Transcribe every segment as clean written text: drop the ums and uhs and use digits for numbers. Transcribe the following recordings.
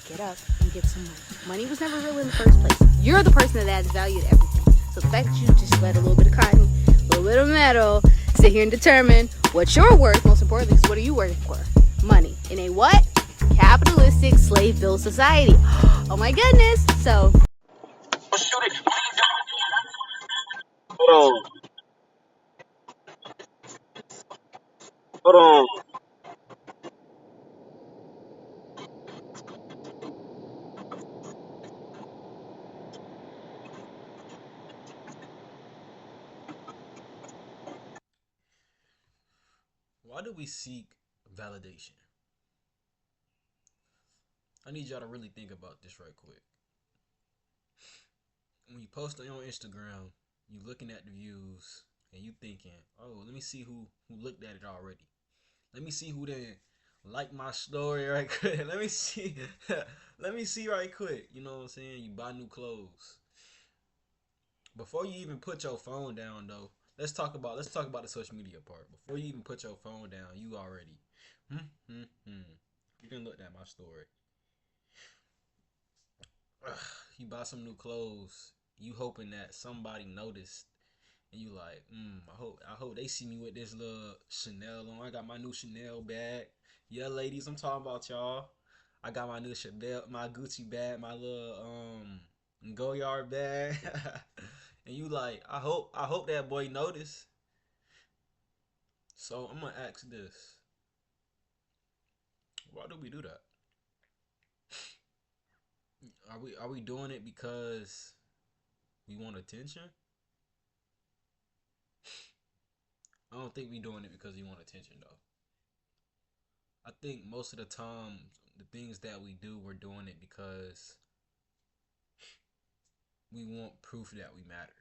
get up and get some money. Money was never real in the first place. You're the person that adds value to everything. So the fact that you just let a little bit of cotton, a little bit of metal, sit here and determine what you're worth, most importantly, is what are you working for? Money. In a what? Capitalistic slave-built society. Oh my goodness. So Hold on, hold on. Why do we seek validation? I need y'all to really think about this right quick. When you post on your Instagram, you looking at the views and you thinking, oh, let me see who looked at it already. Let me see who then like my story right quick. Let me see. Let me see right quick. You know what I'm saying? You buy new clothes. Before you even put your phone down though, let's talk about the social media part. Before you even put your phone down, you already you can look at my story. You buy some new clothes, you hoping that somebody noticed, and you like, I hope they see me with this little Chanel on. I got my new Chanel bag. Yeah, ladies, I'm talking about y'all. I got my new Chanel, my Gucci bag, my little Goyard bag, and you like, I hope that boy noticed. So I'm gonna ask this: why do we do that? Are we doing it because we want attention? I don't think we doing it because we want attention though. I think most of the time, the things that we do, we're doing it because we want proof that we matter.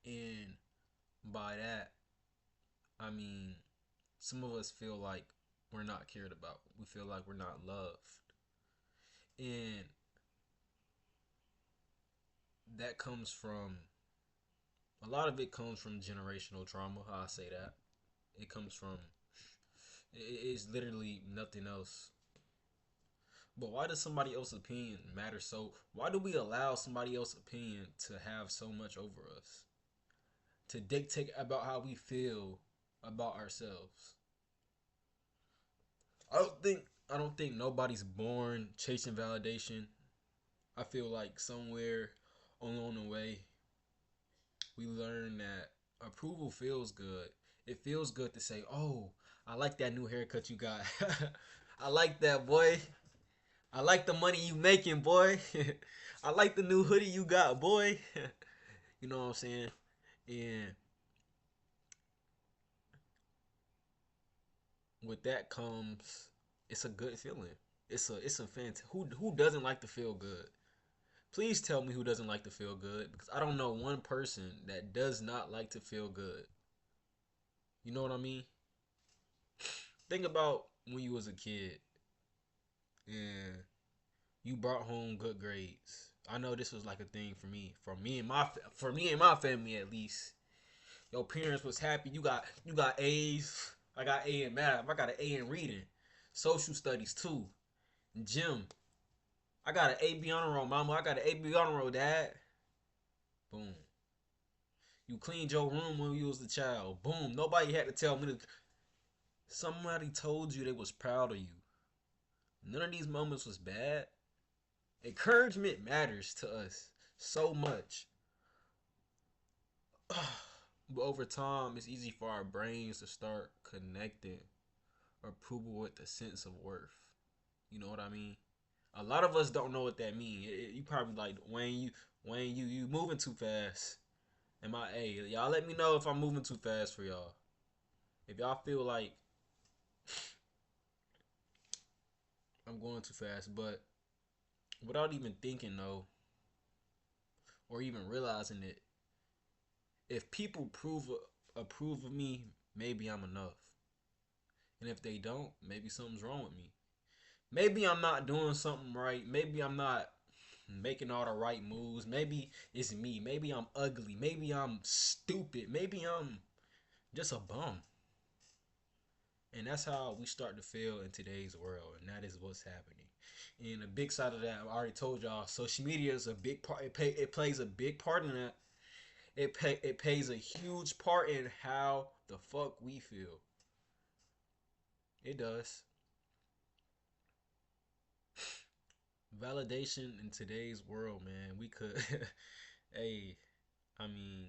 And by that, I mean, some of us feel like we're not cared about. We feel like we're not loved. And that comes from, a lot of it comes from generational trauma. How I say that. It comes from, it's literally nothing else. But why does somebody else's opinion matter so? Why do we allow somebody else's opinion to have so much over us? To dictate about how we feel about ourselves. I don't think nobody's born chasing validation. I feel like somewhere along the way we learn that approval feels good. It feels good to say, "Oh, I like that new haircut you got. I like that, boy. I like the money you making, boy. I like the new hoodie you got, boy." You know what I'm saying? And with that comes, it's a good feeling. It's a fantastic. Who doesn't like to feel good? Please tell me who doesn't like to feel good, because I don't know one person that does not like to feel good. You know what I mean? Think about when you was a kid and you brought home good grades. I know this was like a thing for me and my family at least. Your parents was happy. You got A's. I got A in math. I got an A in reading, social studies too, gym. I got an AB honor roll, mama. I got an AB honor roll, dad. Boom. You cleaned your room when you was a child. Boom. Nobody had to tell me. Somebody told you they was proud of you. None of these moments was bad. Encouragement matters to us so much. But over time, it's easy for our brains to start connecting approval with a sense of worth. You know what I mean? A lot of us don't know what that means. You probably like, Wayne, you moving too fast. Am I? Hey, y'all, let me know if I'm moving too fast for y'all. If y'all feel like I'm going too fast, but without even thinking though, or even realizing it, if people approve of me, maybe I'm enough. And if they don't, maybe something's wrong with me. Maybe I'm not doing something right. Maybe I'm not making all the right moves. Maybe it's me. Maybe I'm ugly. Maybe I'm stupid. Maybe I'm just a bum. And that's how we start to feel in today's world, and that is what's happening. And a big side of that, I already told y'all, social media is a big part. It plays a big part in that. It plays a huge part in how the fuck we feel. It does. Validation in today's world, man. We could, hey, I mean,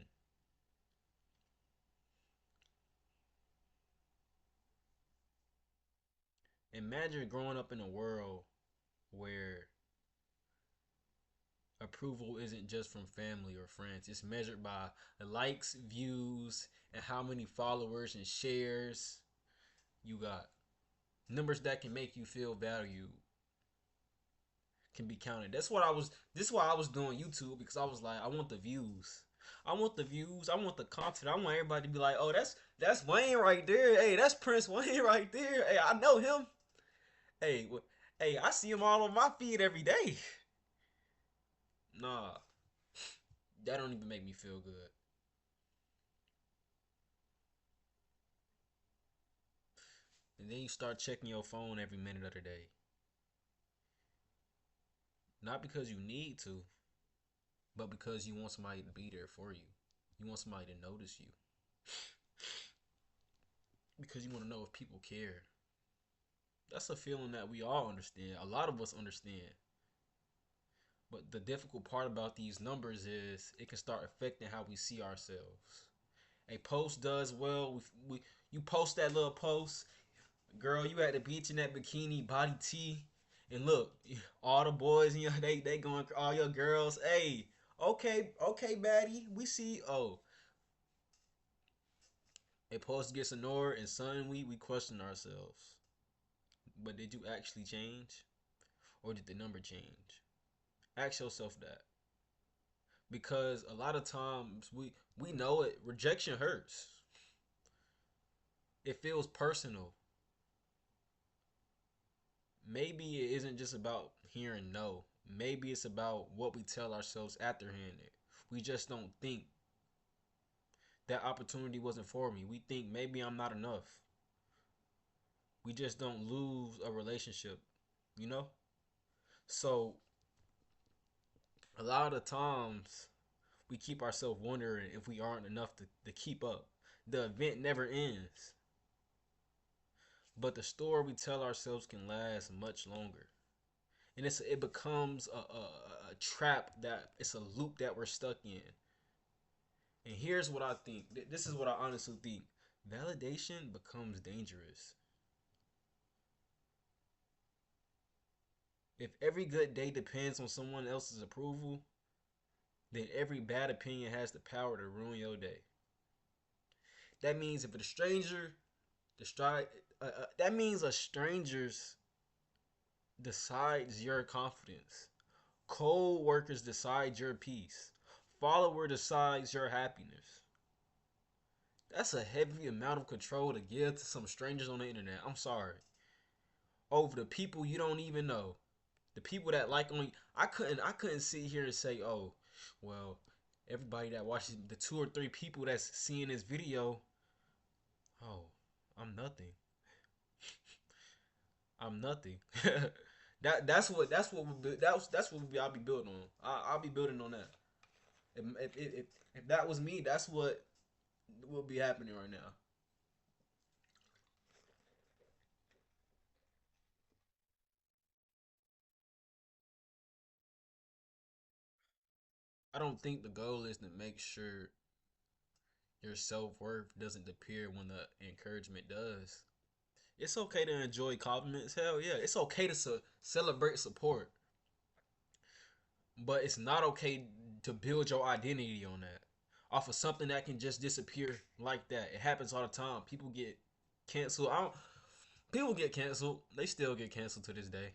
imagine growing up in a world where approval isn't just from family or friends. It's measured by the likes, views, and how many followers and shares you got. Numbers that can make you feel valued can be counted. That's what I was. This is why I was doing YouTube, because I was like, I want the views. I want the views. I want the content. I want everybody to be like, oh, that's Wayne right there. Hey, that's Princewayne right there. Hey, I know him. Hey, hey, I see him all on my feed every day. Nah, that don't even make me feel good. And then you start checking your phone every minute of the day. Not because you need to, but because you want somebody to be there for you. You want somebody to notice you. Because you want to know if people care. That's a feeling that we all understand. A lot of us understand. But the difficult part about these numbers is it can start affecting how we see ourselves. A post does well. You post that little post, girl. You at the beach in that bikini, body tee, and look, all the boys and they going, all your girls. Hey, okay, baddie, we see. Oh, a post gets ignored, and suddenly we question ourselves. But did you actually change, or did the number change? Ask yourself that, because a lot of times we know it. Rejection hurts. It feels personal. Maybe it isn't just about hearing no. Maybe it's about what we tell ourselves after hearing it. We just don't think that opportunity wasn't for me. We think maybe I'm not enough. We just don't lose a relationship, you know? So a lot of times we keep ourselves wondering if we aren't enough to keep up. The event never ends. But the story we tell ourselves can last much longer. And it becomes a trap, that it's a loop that we're stuck in. And here's what I think. This is what I honestly think. Validation becomes dangerous. If every good day depends on someone else's approval, then every bad opinion has the power to ruin your day. That means if a stranger, that means a stranger's decides your confidence. Co-workers decide your peace. Follower decides your happiness. That's a heavy amount of control to give to some strangers on the internet. I'm sorry. Over the people you don't even know. The people that like only I couldn't sit here and say, oh, well, everybody that watches, the 2 or 3 people that's seeing this video, oh, I'm nothing. I'm nothing. That's what I'll be building on. I'll be building on that. If that was me, that's what will be happening right now. I don't think the goal is to make sure your self worth doesn't disappear when the encouragement does. It's okay to enjoy compliments. Hell yeah, it's okay to celebrate support, but it's not okay to build your identity on that, off of something that can just disappear like that. It happens all the time. People get canceled. I don't. People get canceled. They still get canceled to this day.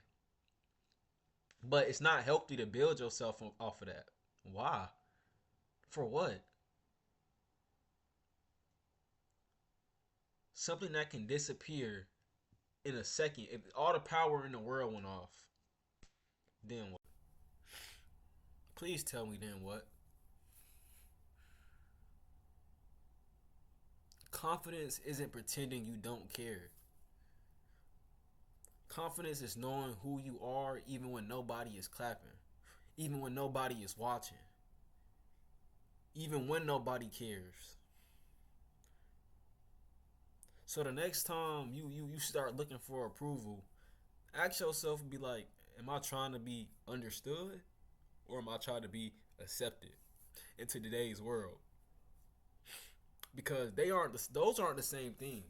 But it's not healthy to build yourself off of that. Why? For what? Something that can disappear in a second. If all the power in the world went off, then what? Please tell me then what? Confidence isn't pretending you don't care. Confidence is knowing who you are even when nobody is clapping, even when nobody is watching, even when nobody cares. So the next time you start looking for approval, ask yourself and be like, am I trying to be understood or am I trying to be accepted into today's world? Because those aren't the same thing.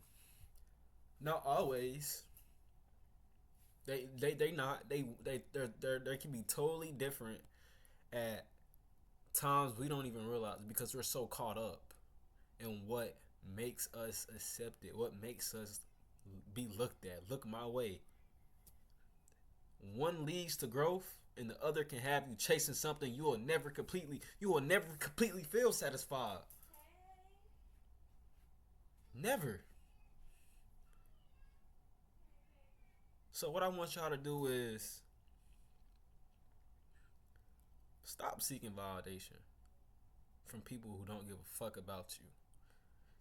Not always. They not they can be totally different at times we don't even realize because we're so caught up in what makes us accepted, what makes us be looked at. Look my way. One leads to growth and the other can have you chasing something you will never completely feel satisfied. Never. So what I want y'all to do is stop seeking validation from people who don't give a fuck about you,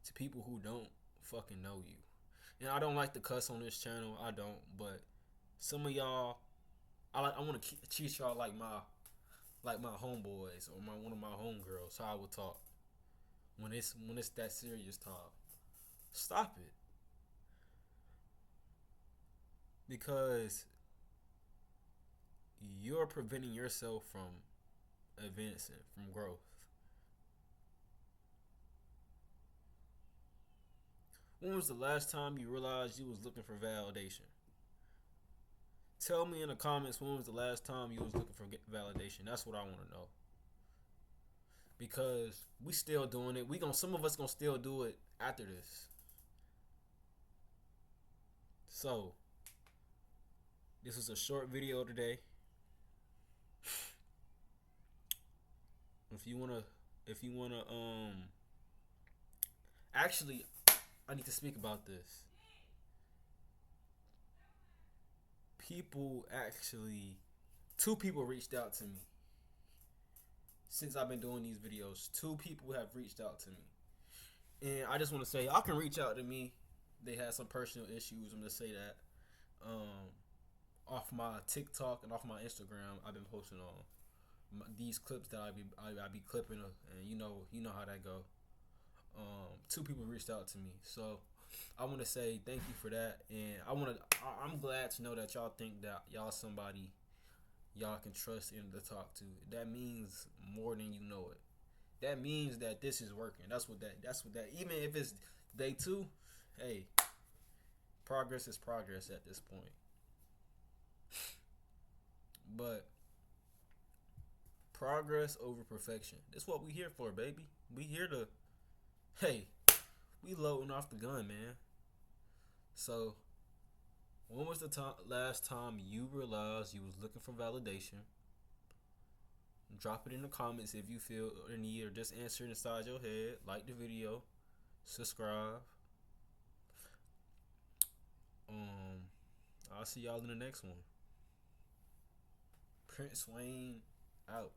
to people who don't fucking know you. And I don't like to cuss on this channel. I don't, but some of y'all, I want to treat y'all like my homeboys or one of my homegirls. How I would talk when it's that serious time. Stop it, because you're preventing yourself from advancing, from growth. When was the last time you realized you was looking for validation? Tell me in the comments when was the last time you was looking for validation. That's what I want to know. Because we still doing it. Some of us gonna still do it after this. So this is a short video today. If you wanna actually, I need to speak about this. Two people reached out to me since I've been doing these videos. Two people have reached out to me, and I just want to say y'all can reach out to me. They had some personal issues. I'm gonna say that. Off my TikTok and off my Instagram, I've been posting on these clips that I be clipping, and you know how that go. Two people reached out to me, so I want to say thank you for that, and I'm glad to know that y'all think that y'all somebody y'all can trust and to talk to. That means more than you know it. That means that this is working. That's what that. Even if it's day 2, hey, progress is progress at this point. But progress over perfection. That's what we here for, baby. We here to, hey, we loading off the gun, man. So, when was the last time you realized you was looking for validation? Drop it in the comments if you feel a need, or just answer it inside your head. Like the video, subscribe. I'll see y'all in the next one. Princewayne out.